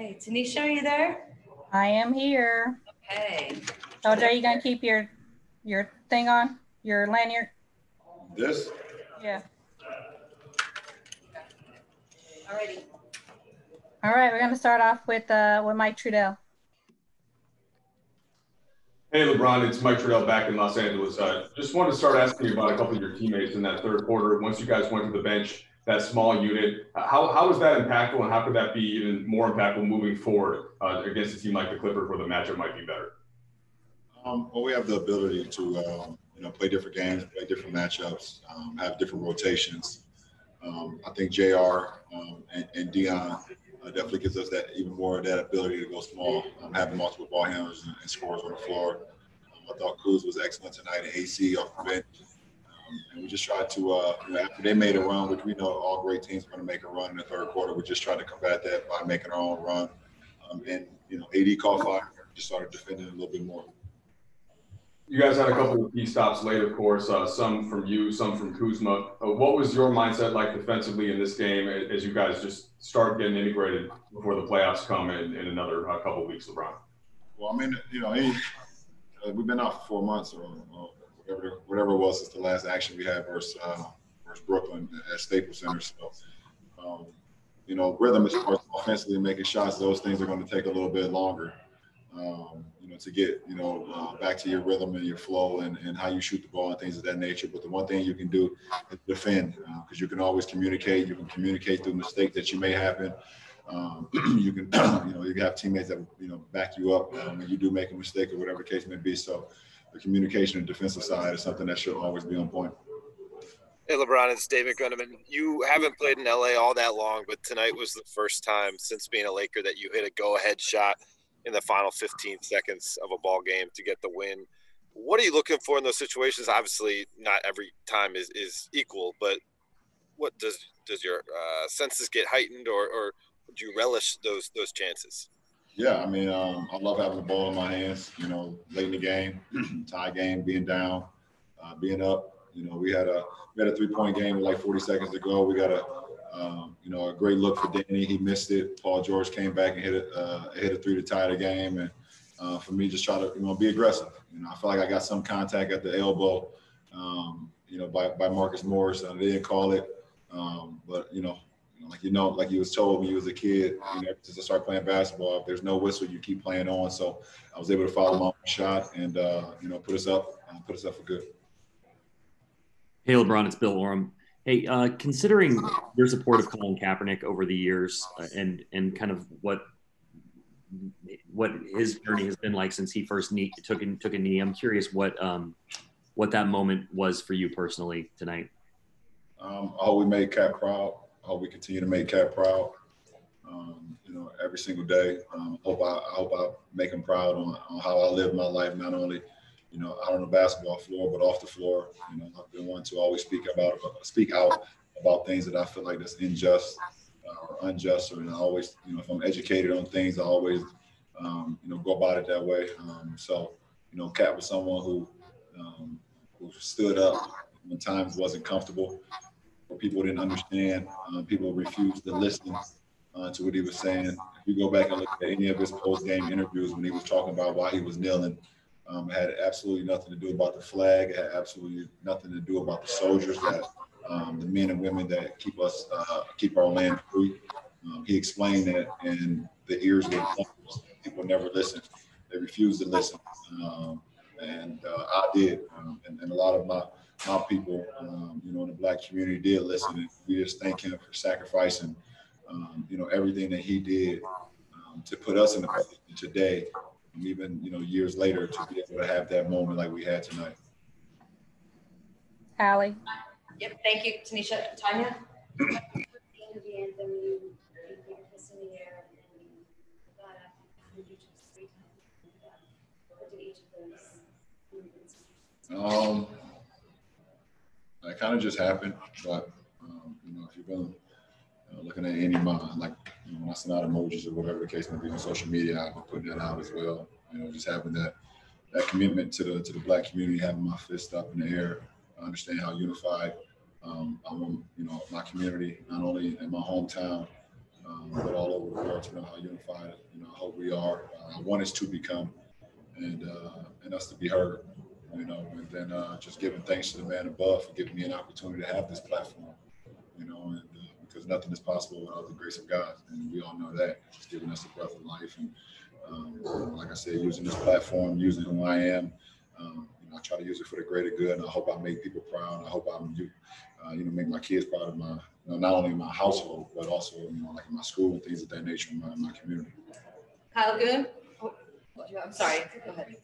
Okay, Tanisha, are you there? I am here. Okay. LJ, are you gonna keep your thing on? Your lanyard? This? Yeah. Alrighty. All right, we're gonna start off with Mike Trudell. Hey, LeBron, it's Mike Trudell back in Los Angeles. Just wanted to start asking you about a couple of your teammates in that third quarter. Once you guys went to the bench, that small unit, how was that impactful, and how could that be even more impactful moving forward against a team like the Clippers where the matchup might be better? Well, we have the ability to play different games, play different matchups, have different rotations. I think JR and Dion definitely gives us that even more of that ability to go small, having multiple ball handlers and scorers on the floor. I thought Kuz was excellent tonight, and AC off the bench. And we just tried to, after they made a run, which we know all great teams are going to make a run in the third quarter, we just tried to combat that by making our own run. AD caught fire, just started defending a little bit more. You guys had a couple of key stops late, of course, some from you, some from Kuzma. What was your mindset like defensively in this game as you guys just start getting integrated before the playoffs come in another couple of weeks, LeBron? Well, I mean, we've been out for 4 months or whatever it was since the last action we had versus Brooklyn at Staples Center. So, rhythm as far as offensively making shots, those things are going to take a little bit longer. To get, back to your rhythm and your flow and how you shoot the ball and things of that nature. But the one thing you can do is defend, because you can always communicate. You can communicate through mistakes that you may happen. You can, you have teammates that, back you up when you do make a mistake or whatever the case may be. So the communication and defensive side is something that should always be on point. Hey, LeBron, it's David Gunneman. You haven't played in LA all that long, but tonight was the first time since being a Laker that you hit a go-ahead shot in the final 15 seconds of a ball game to get the win. What are you looking for in those situations? Obviously, not every time is equal, but what does your senses get heightened, or would you relish those chances? Yeah, I mean, I love having the ball in my hands, late in the game, tie game, being down, being up. We had a 3-point game with like 40 seconds to go. We got a great look for Danny. He missed it. Paul George came back and hit a three to tie the game. And for me, just try to, be aggressive. I feel like I got some contact at the elbow, by Marcus Morris. They didn't call it. But, like you was told when you was a kid, since I started playing basketball, if there's no whistle, you keep playing on. So I was able to follow my own shot and, put us up for good. Hey, LeBron, it's Bill Oram. Hey, considering your support of Colin Kaepernick over the years and kind of what his journey has been like since he first took a knee, I'm curious what that moment was for you personally tonight. I hope we made Cap proud. I hope we continue to make Cap proud. Every single day. I hope I make him proud on how I live my life, not only out on the basketball floor, but off the floor. I've been one to always speak out about things that I feel like that's unjust or unjust, or I always, if I'm educated on things, I always, go about it that way. So, Cat was someone who stood up when times wasn't comfortable, or people didn't understand. People refused to listen to what he was saying. If you go back and look at any of his post-game interviews when he was talking about why he was kneeling, it had absolutely nothing to do about the flag. It had absolutely nothing to do about the soldiers, that the men and women that keep our land free. He explained that, and the ears were closed. People never listened. They refused to listen, and I did, and a lot of my people, in the Black community did listen. And we just thank him for sacrificing, everything that he did to put us in the position today. Even years later, to be able to have that moment like we had tonight. Allie. Yep, thank you, Tanisha. Tanya? It kind of just happened, but if you've been looking at any of my, like, when I send out emojis or whatever the case may be on social media, I've been putting that out as well. Just having that commitment to the Black community, having my fist up in the air. I understand how unified I want, my community, not only in my hometown, but all over the world to know how unified, how we are. One is to become, and us to be heard, and then just giving thanks to the man above for giving me an opportunity to have this platform, and because nothing is possible without the grace of God, and we all know that. Just giving us the breath of life, and like I said, using this platform, using who I am. I try to use it for the greater good, and I hope I make people proud. I hope make my kids proud of my, not only my household, but also, like in my school and things of that nature in my community. Kyle Goon? Oh, I'm sorry. Go ahead.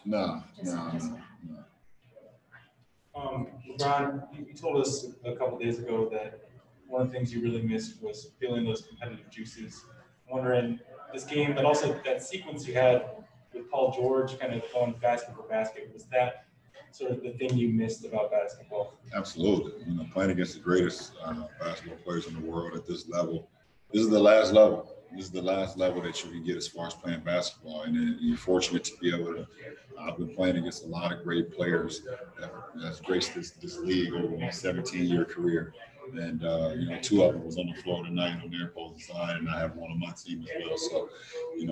No. LeBron, you told us a couple days ago that one of the things you really missed was feeling those competitive juices. I'm wondering, this game, but also that sequence you had with Paul George kind of going basket for basket, was that sort of the thing you missed about basketball? Absolutely. Playing against the greatest basketball players in the world at this level. This is the last level. This is the last level that you can get as far as playing basketball. And then you're fortunate to be able to, I've been playing against a lot of great players that's graced this league over my 17-year career. And, two of them was on the floor tonight on their opposing side, and I have one on my team as well. So,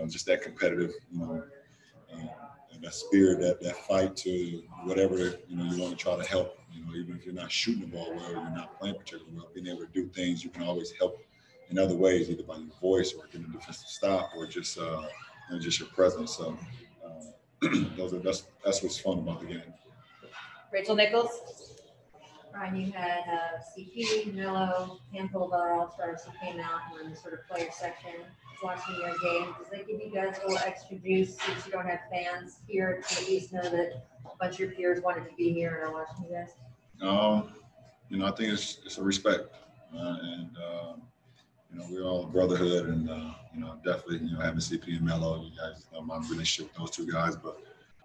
just that competitive, and that spirit, that fight to whatever, you want to try to help, even if you're not shooting the ball well, or you're not playing particularly well, being able to do things, you can always help in other ways, either by your voice or getting a defensive stop or just your presence. So that's what's fun about the game. Rachel Nichols? Ryan, you had CP, Melo, handful of other All-Stars who came out and were in the sort of player section watching your game. Does that give you guys a little extra juice since you don't have fans here to at least know that a bunch of your peers wanted to be here and are watching you guys? I think it's a respect, we're all a brotherhood, and definitely having CP and Melo, you guys know my relationship with those two guys, but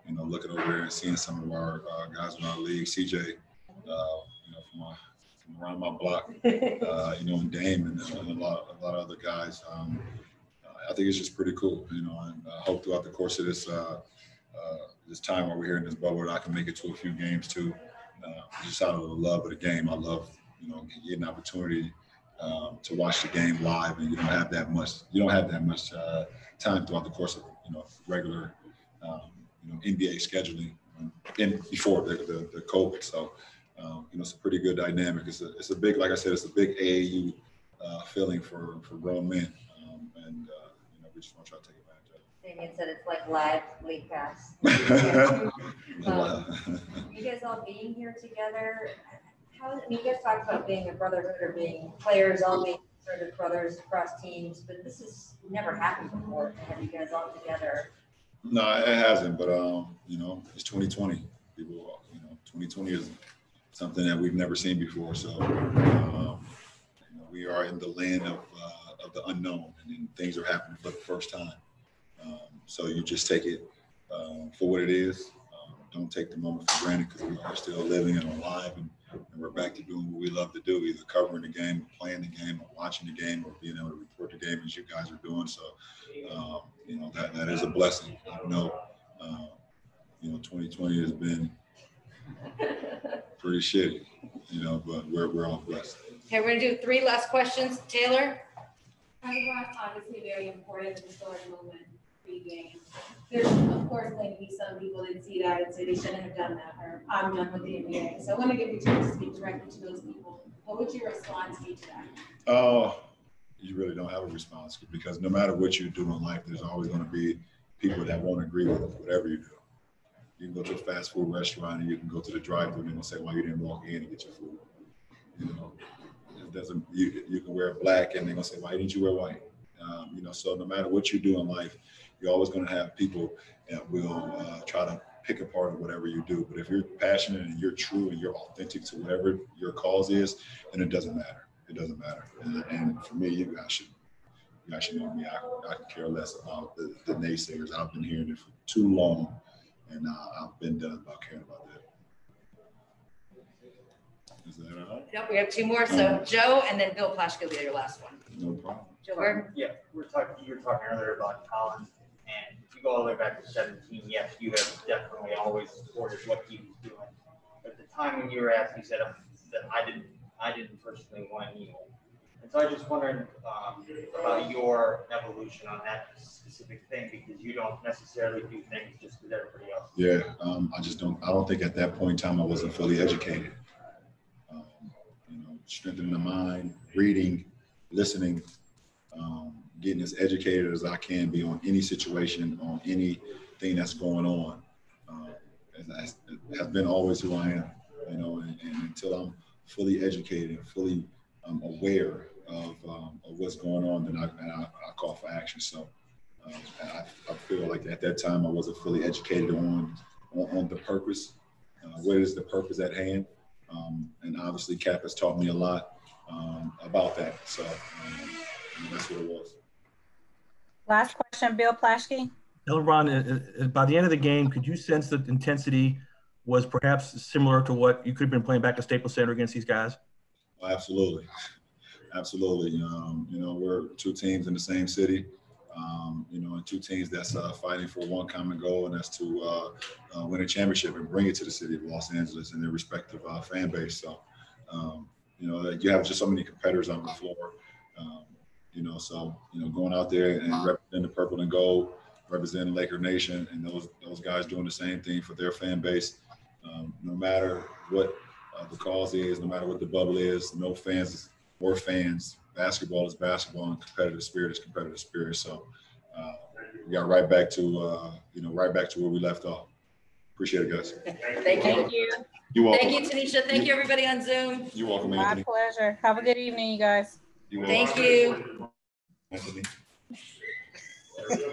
looking over here and seeing some of our guys in our league, CJ, from around my block, and Dame and a lot of other guys. I think it's just pretty cool, and I hope throughout the course of this time while we're here in this bubble that I can make it to a few games too. Just out of the love of the game, I love getting an opportunity to watch the game live, and you don't have that much time throughout the course of regular NBA scheduling before the COVID. So it's a pretty good dynamic. It's a big, like I said, it's a big AAU feeling for grown men, and we just want to try to take advantage of it. Damien said it's like live league pass. You guys all being here together, you guys talked about being a brotherhood or being players all being sort of brothers across teams, but this has never happened before to have you guys all together. No, it hasn't, but it's 2020. People, 2020 is something that we've never seen before. So we are in the land of the unknown, and then things are happening for the first time. So you just take it for what it is. Don't take the moment for granted, because we are still living and alive, and we're back to doing what we love to do, either covering the game, or playing the game, or watching the game, or being able to report the game as you guys are doing. So, that is a blessing. 2020 has been pretty shitty, but we're all blessed. Okay, we're gonna do 3 last questions. Taylor? Obviously very important and historic moment pre-game. There's, of course, going to be some people that see that and say they shouldn't have done that, or I'm done with the NBA. So I want to give you a chance to speak directly to those people. What would your response be to that? You really don't have a response, because no matter what you do in life, there's always going to be people that won't agree with whatever you do. You can go to a fast food restaurant, and you can go to the drive-thru, and they're going to say, well, you didn't walk in and get your food. It doesn't. You can wear black, and they're going to say, why didn't you wear white? So no matter what you do in life, you're always going to have people that will try to pick apart whatever you do. But if you're passionate and you're true and you're authentic to whatever your cause is, then it doesn't matter. It doesn't matter. And for me, you guys should know me. I can care less about the naysayers. I've been hearing it for too long, and I've been done about caring about that. Is that all right? Yep, we have 2 more. So Joe, and then Bill Plaschke will be your last one. No problem. Joe Gordon? Yeah, you were talking earlier about Collins, and if you go all the way back to 17, yes, you have definitely always supported what he was doing. At the time when you were asked, you said that I didn't personally want to kneel. And so I just wondering about your evolution on that specific thing, because you don't necessarily do things just as everybody else. Yeah, I don't think at that point in time I wasn't fully educated. Strengthening the mind, reading, listening, getting as educated as I can be on any situation, on anything that's going on. It has been always who I am, and until I'm fully educated and fully aware of what's going on, then I call for action. So I feel like at that time I wasn't fully educated on the purpose. What is the purpose at hand? And obviously Cap has taught me a lot about that. So that's what it was. Last question, Bill Plaschke. LeBron, by the end of the game, could you sense that the intensity was perhaps similar to what you could have been playing back at Staples Center against these guys? Oh, absolutely. Absolutely. We're two teams in the same city, and two teams that's fighting for one common goal, and that's to win a championship and bring it to the city of Los Angeles and their respective fan base. So, you have just so many competitors on the floor, going out there and representing the purple and gold, representing Laker Nation, and those guys doing the same thing for their fan base, no matter what the cause is, no matter what the bubble is, no fans or fans. Basketball is basketball, and competitive spirit is competitive spirit. So we got right back to where we left off. Appreciate it, guys. Thank you. Thank you. You're welcome. Thank you, Tanisha. Thank you, everybody on Zoom. You're welcome, My Anthony. pleasure. Have a good evening, you guys. You're welcome. Thank you. Anthony.